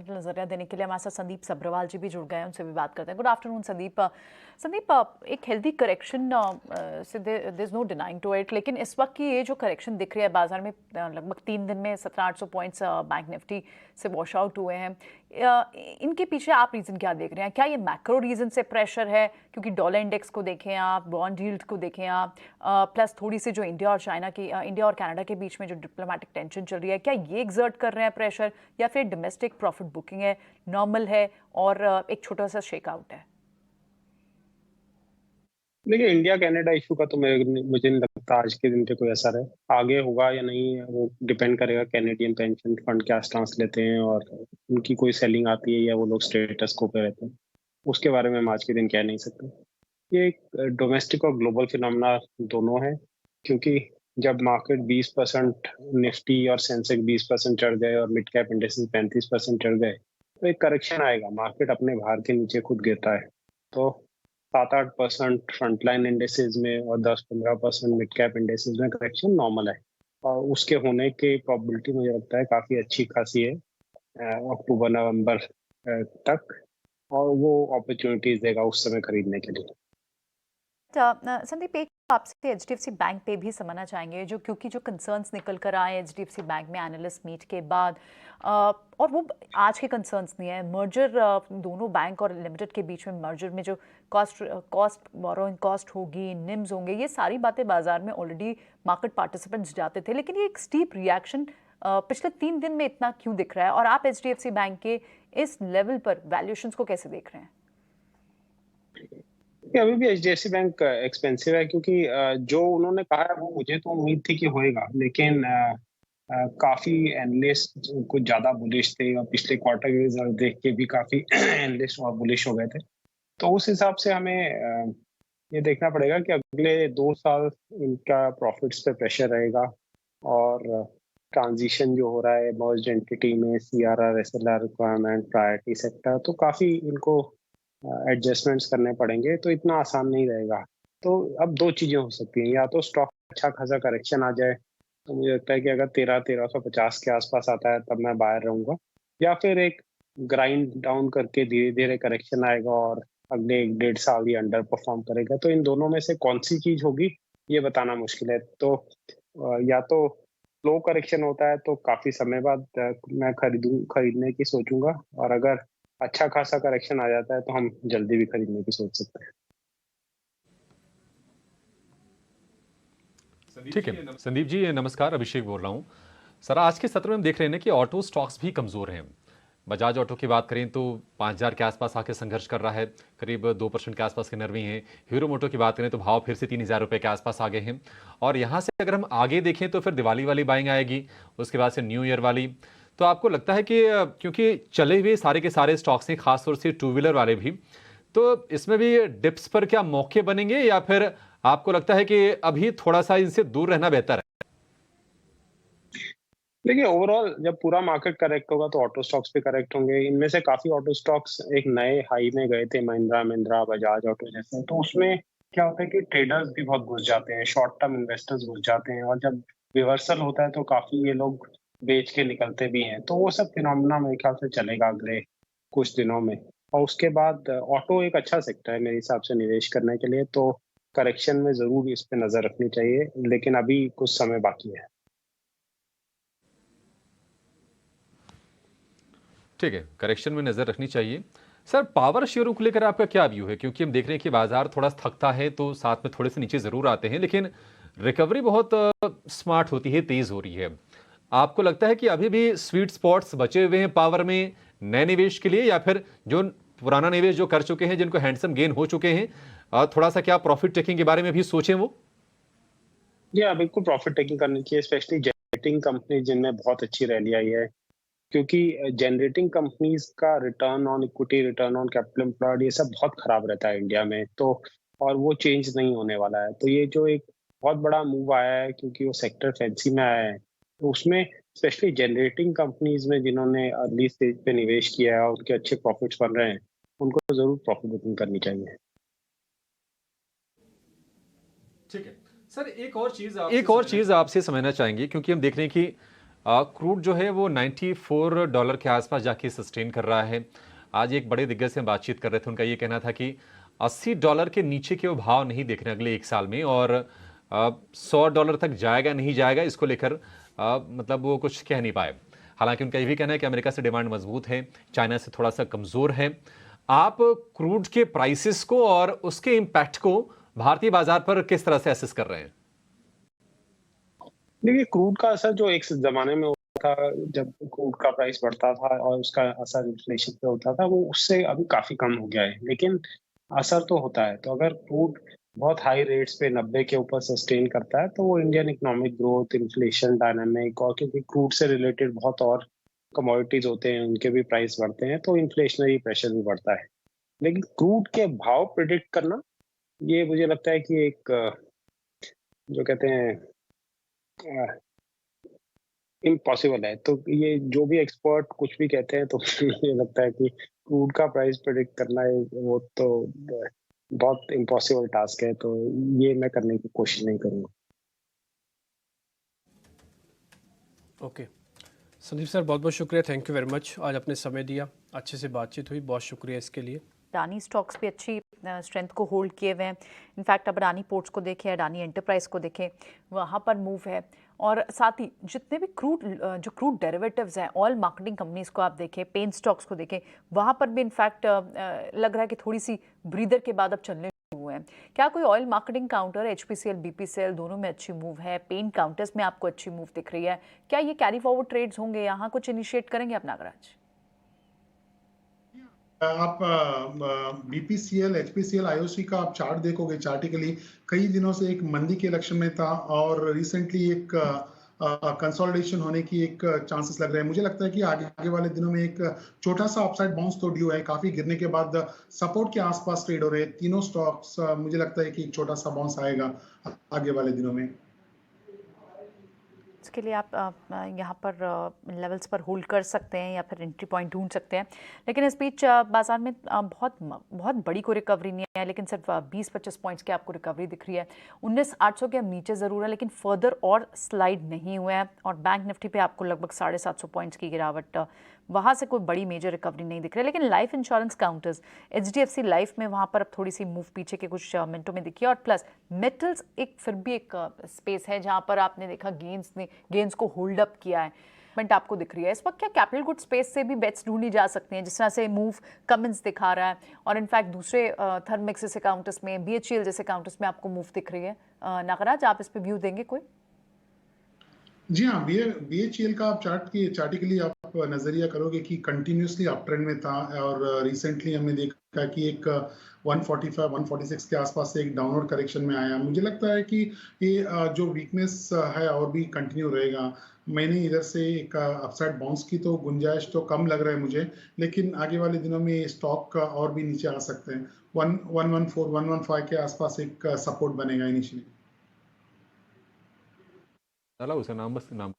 Fundamental नजरिया देने के लिए हमारे साथ संदीप सब्रवाल जी भी जुड़ गए हैं, उनसे भी बात करते हैं। Good afternoon Sandeep. संदीप, एक हेल्दी करेक्शन से there is no denying to it, लेकिन इस वक्त की ये जो करेक्शन दिख रही है बाजार में, लगभग 3 दिन में 1700 पॉइंट्स बैंक निफ्टी से वॉश आउट हुए हैं। इनके पीछे आप रीज़न क्या देख रहे हैं? क्या ये मैक्रो रीज़न से प्रेशर है, क्योंकि डॉलर इंडेक्स को देखें आप, बॉन्ड यील्ड को देखें आप, प्लस थोड़ी सी जो इंडिया और कनाडा के बीच में जो डिप्लोमेटिक टेंशन चल रही है, क्या ये एग्जर्ट कर रहे हैं प्रेशर, या फिर डोमेस्टिक प्रॉफिट बुकिंग है, नॉर्मल है और एक छोटा सा शेकआउट है? देखिए, इंडिया कनाडा इशू का तो मुझे नहीं लगता आज के दिन पे कोई असर है। आगे होगा या नहीं वो डिपेंड करेगा कैनेडियन पेंशन फंड क्या स्टांस लेते हैं और उनकी कोई सेलिंग आती है या वो लोग स्टेटस को पे रहते हैं। उसके बारे में हम आज के दिन कह नहीं सकते। ये एक डोमेस्टिक और ग्लोबल फिनोमेना दोनों है, क्योंकि जब मार्केट 20% निफ्टी और सेंसेक्स 20% चढ़ गए और मिड कैप इंडेक्सेस 35% चढ़ गए, तो एक करेक्शन आएगा। मार्केट अपने भार के नीचे खुद गिरता है, तो 7-8% फ्रंटलाइन इंडेक्सेस में और 10-15% मिड कैप इंडेक्सेस में करेक्शन नॉर्मल है, और उसके होने की प्रोबेबिलिटी मुझे लगता है काफ़ी अच्छी खासी है अक्टूबर नवंबर तक, और वो अपॉर्चुनिटीज देगा उस समय खरीदने के लिए। संदीप, एक आपसे एचडीएफसी बैंक पे भी समझना चाहेंगे, जो क्योंकि जो कंसर्न्स निकल कर आए एचडीएफसी बैंक में एनालिस्ट मीट के बाद, और वो आज के कंसर्न्स नहीं है, मर्जर दोनों बैंक और लिमिटेड के बीच में, मर्जर में जो कॉस्ट बोरोइंग कॉस्ट होगी, निम्स होंगे, ये सारी बातें बाजार में ऑलरेडी मार्केट पार्टिसिपेंट्स जाते थे, लेकिन ये एक स्टीप रिएक्शन पिछले 3 दिन में इतना क्यों दिख रहा है, और आप एचडीएफसी बैंक के इस लेवल पर वैल्यूएशंस को कैसे देख रहे हैं? अभी भी एचडीएफसी बैंक एक्सपेंसिव है, क्योंकि जो उन्होंने कहा है वो मुझे तो उम्मीद थी कि होएगा, लेकिन काफी एनालिस्ट कुछ ज्यादा बुलिश थे और पिछले क्वार्टर के रिजल्ट देख के भी काफी एनालिस्ट और बुलिश हो गए थे। तो उस हिसाब से हमें ये देखना पड़ेगा कि अगले 2 साल इनका प्रॉफिट्स पे प्रेशर रहेगा, और ट्रांजिशन जो हो रहा है मर्ज्ड एंटिटी में, CRR SLR requirement, priority sector, तो काफी इनको एडजस्टमेंट्स करने पड़ेंगे, तो इतना आसान नहीं रहेगा। तो अब दो चीजें हो सकती हैं, या तो स्टॉक अच्छा खासा करेक्शन आ जाए, तो मुझे लगता है कि अगर 1300-1350 के आसपास आता है तब मैं बाहर रहूंगा, या फिर एक ग्राइंड डाउन करके धीरे धीरे करेक्शन आएगा और अगले 1-1.5 साल ये अंडर परफॉर्म करेगा। तो इन दोनों में से कौन सी चीज होगी ये बताना मुश्किल है। तो या तो स्लो करेक्शन होता है तो काफी समय बाद मैं खरीदने की सोचूंगा, और अगर अच्छा खासा करेक्शन आ जाता है तो हम जल्दी भी खरीदने की सोच सकते हैं। ठीक है संदीप जी, नमस्कार, अभिषेक बोल रहा हूं। सर, आज के सत्र में हम देख रहे हैं कि ऑटो स्टॉक्स भी कमजोर हैं। बजाज ऑटो की बात करें तो 5000 के आसपास आके संघर्ष कर रहा है, करीब 2% के आसपास के नरवी हैं। हीरो मोटो की बात करें तो भाव फिर से 3000 रुपए के आसपास आ गए हैं, और यहां से अगर हम आगे देखें तो फिर दिवाली वाली बाइंग आएगी, उसके बाद से न्यू ईयर वाली। तो आपको लगता है कि क्योंकि चले हुए सारे के सारे स्टॉक्स हैं, खासतौर से टू व्हीलर वाले भी, तो इसमें भी डिप्स पर क्या मौके बनेंगे, या फिर आपको लगता है कि अभी थोड़ा सा इनसे दूर रहना बेहतर है? देखिए, ओवरऑल जब पूरा मार्केट करेक्ट होगा तो ऑटो स्टॉक्स भी करेक्ट होंगे। इनमें से काफी ऑटो स्टॉक्स एक नए हाई में गए थे, महिंद्रा, बजाज ऑटो जैसे। तो उसमें क्या होता है कि ट्रेडर्स भी बहुत घुस जाते हैं, शॉर्ट टर्म इन्वेस्टर्स घुस जाते हैं, और जब रिवर्सल होता है तो काफी ये लोग बेच के निकलते भी हैं। तो वो सब फिनोमिना मेरे ख्याल से चलेगा अगले कुछ दिनों में। और उसके बाद ऑटो एक अच्छा सेक्टर है मेरे हिसाब से निवेश करने के लिए, तो करेक्शन में जरूर इस पे नजर रखनी चाहिए, लेकिन अभी कुछ समय बाकी है। ठीक है, करेक्शन में नजर रखनी चाहिए। सर, पावर शेयरों को लेकर आपका क्या व्यू है? क्योंकि हम देख रहे हैं कि बाजार थोड़ा थकता है तो साथ में थोड़े से नीचे जरूर आते हैं, लेकिन रिकवरी बहुत स्मार्ट होती है, तेज हो रही है। आपको लगता है कि अभी भी स्वीट स्पॉट्स बचे हुए हैं पावर में नए निवेश के लिए, या फिर जो पुराना निवेश जो कर चुके हैं, जिनको हैंडसम गेन हो चुके हैं, थोड़ा सा क्या प्रॉफिट टेकिंग के बारे में भी सोचें वो? जी हाँ, बिल्कुल प्रॉफिट टेकिंग करनी चाहिए, स्पेशली जनरेटिंग कंपनी जिनमें बहुत अच्छी रैली आई है, क्योंकि जनरेटिंग कंपनीज का return on equity, return on capital employed, ये सब बहुत खराब रहता है इंडिया में। तो और वो चेंज नहीं होने वाला है। तो ये जो एक बहुत बड़ा मूव आया है, क्योंकि वो सेक्टर फैंसी में आया है, तो उसमें स्पेशली जनरेटिंग कंपनीज में जिन्होंने अर्ली स्टेज पे निवेश किया है और उनके अच्छे प्रॉफिट्स बन रहे हैं, उनको जरूर प्रॉफिट बुकिंग करनी चाहिए। ठीक है सर, एक और चीज आपसे समझना चाहेंगे, क्योंकि हम देख रहे हैं कि क्रूड जो है वो $94 के आसपास जाके सस्टेन कर रहा है। आज एक बड़े दिग्गज से बातचीत कर रहे थे, उनका ये कहना था कि $80 के नीचे के वो भाव नहीं देख रहे अगले एक साल में, और $100 तक जाएगा नहीं जाएगा इसको लेकर मतलब वो कुछ कह नहीं पाए। हालांकि उनका ये भी कहना है कि अमेरिका से डिमांड मजबूत है, चाइना से थोड़ा सा कमजोर है। आप क्रूड के प्राइसेस को और उसके इम्पैक्ट को भारतीय बाजार पर किस तरह से असेस कर रहे हैं? देखिए, क्रूड का असर जो एक जमाने में होता था, जब क्रूड का प्राइस बढ़ता था और उसका असर इन्फ्लेशन पे होता था, वो उससे अभी काफी कम हो गया है, लेकिन असर तो होता है। तो अगर क्रूड बहुत हाई रेट्स पे 90 के ऊपर सस्टेन करता है, तो वो Indian economic growth, inflation dynamic, और क्योंकि क्रूड से रिलेटेड बहुत और कमोडिटीज होते हैं, उनके भी प्राइस बढ़ते हैं, तो इन्फ्लेशनरी प्रेशर भी बढ़ता है। लेकिन क्रूड के भाव प्रिडिक्ट करना, ये मुझे लगता है कि एक जो कहते हैं इम्पॉसिबल है। तो ये जो भी एक्सपर्ट कुछ भी कहते हैं, तो मुझे लगता है कि क्रूड का प्राइस प्रेडिक्ट करना है, वो तो बहुत इम्पॉसिबल टास्क है, तो ये मैं करने की कोशिश नहीं करूंगा। ओके संदीप सर, बहुत बहुत शुक्रिया, थैंक यू वेरी मच, आज आपने समय दिया, अच्छे से बातचीत हुई, बहुत शुक्रिया इसके लिए। अडानी स्टॉक्स भी अच्छी स्ट्रेंथ को होल्ड किए हुए हैं। इनफैक्ट अब अडानी पोर्ट्स को देखें, अडानी एंटरप्राइज को देखें, वहाँ पर मूव है। और साथ ही जितने भी जो क्रूड डेरिवेटिव्स हैं, ऑयल मार्केटिंग कंपनीज को आप देखें, पेन स्टॉक्स को देखें, वहाँ पर भी इनफैक्ट लग रहा है कि थोड़ी सी ब्रीदर के बाद अब चलने हुए हैं। क्या कोई oil marketing counter, HPCL, BPCL दोनों में अच्छी मूव है, पेन काउंटर्स में आपको अच्छी मूव दिख रही है, क्या ये कैरी फॉरवर्ड ट्रेड्स होंगे, यहाँ कुछ इनिशिएट करेंगे आप नागराज? आप बीपीसीएल, एचपीसीएल, आईओसी का आप चार्ट देखोगे, चार्टिकली कई दिनों से एक मंदी के लक्षण में था और रिसेंटली एक कंसोलिडेशन होने की एक चांसेस लग रहे हैं। मुझे लगता है कि आगे वाले दिनों में एक छोटा सा अपसाइड बाउंस तो ड्यू है, काफी गिरने के बाद सपोर्ट के आसपास ट्रेड हो रहे हैं तीनों स्टॉक्स। मुझे लगता है कि एक छोटा सा बाउंस आएगा आगे वाले दिनों में। इसके लिए आप यहाँ पर लेवल्स पर होल्ड कर सकते हैं या फिर एंट्री पॉइंट ढूंढ सकते हैं। लेकिन इस बीच बाजार में बहुत बड़ी कोई रिकवरी नहीं है, लेकिन सिर्फ 20-25 पॉइंट्स की आपको रिकवरी दिख रही है। 19,800 के नीचे ज़रूर है, लेकिन फर्दर और स्लाइड नहीं हुए हैं। और बैंक निफ्टी पे आपको लगभग 750 पॉइंट्स की गिरावट, वहाँ से कोई बड़ी मेजर रिकवरी नहीं दिख रही है। लेकिन life insurance counters, HDFC life में वहाँ पर अब थोड़ी सी मूव पीछे के कुछ मिनटों में दिखी है। और प्लस मेटल्स एक फिर भी एक स्पेस है जहाँ पर आपने देखा गेंस को होल्ड अप किया है, बट आपको दिख रही है। इस वक्त क्या कैपिटल गुड स्पेस से भी बेट्स ढूंढी जा सकती हैं, जिस तरह से मूव कमिंस दिखा रहा है, और इनफैक्ट दूसरे थर्मिक्स जैसे काउंटर्स में, बीएचईएल जैसे काउंटर्स में आपको मूव दिख रही है? नागराज, आप इस पे व्यू देंगे कोई? जी हाँ, बीएचईएल का आप चार्टिकली आप नजरिया करोगे कि कंटिन्यूसली अप ट्रेंड में था और रिसेंटली हमने देखा कि एक 145-146 के आसपास से एक डाउनवर्ड करेक्शन में आया। मुझे लगता है कि ये जो वीकनेस है और भी कंटिन्यू रहेगा। मैंने इधर से एक अपसाइड बाउंस की तो गुंजाइश तो कम लग रहा है मुझे, लेकिन आगे वाले दिनों में स्टॉक और भी नीचे आ सकते हैं। 114-115 के आसपास एक सपोर्ट बनेगा इनिशियली। चला उसे नाम बस नाम